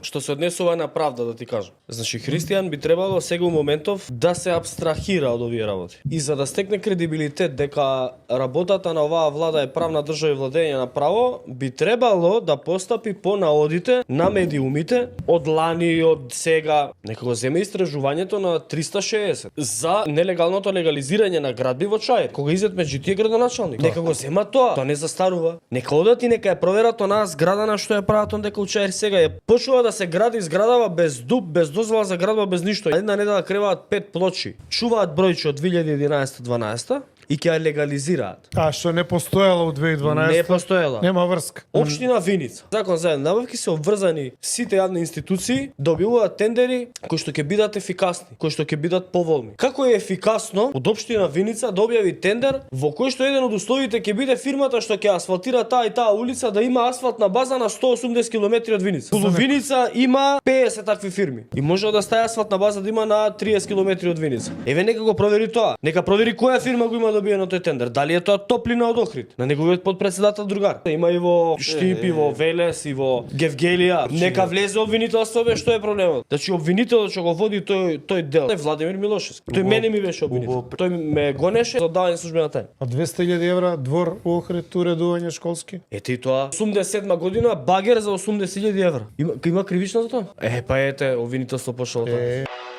Што се однесува на правда, да ти кажам. Значи, христијан би требало сега у моментов да се абстрахира од овие работи. И за да стекне кредибилитет дека работата на оваа влада е правна држава и владење на право, би требало да постапи по наодите на медиумите од лани и од сега. Нека го земе истражувањето на 360 за нелегалното легализирање на градби во Чаир. Кога Изет Меджити е градоначалник. Нека го зема тоа. Тоа не застарува. Нека одат и нека ја проверат онаа зграда на што ја прават дека у Чаир сега е почнува да се гради зградава без дуб, без дозвола за градба, без ништо. Една недела креваат 5 плочи. Чуваат бројче од 2011-12 и ќе ја легализираат. А што не постоела у 2012? Не постоела. Нема врска. Општина Виница. Закон за јавни набавки се обврзани сите јавни институции да објавуваат тендери кои што ќе бидат ефикасни, кои што ќе бидат поволни. Како е ефикасно од општина Виница да објави тендер во кој што еден од условите ќе биде фирмата што ќе асфалтира таа и таа улица да има асфалтна база на 180 км од Виница. Во Виница има 50 такви фирми и може да стае асфалтна база да има на 30 км од Виница. Еве нека го провери тоа. Нека провери која фирма го има добиено тој тендер. Дали е тоа Топлина од Охрид? На неговиот подпредседател другар. Има и во Штип, и во Велес, и во Гевгелија. Нека влезе обвинителство, бе, што е проблемот? Значи обвинителот што го води тој дел е Владимир Милошевски. Тој мене ми беше обвинител. Тој ме гонеше за оддавање службена тајна. А 200.000 евра двор у Охрид уредување школски? Ете и тоа. 87 година багер за 80.000 евра. Има кривично за тоа? Па ете, обвинителство пошло тоа.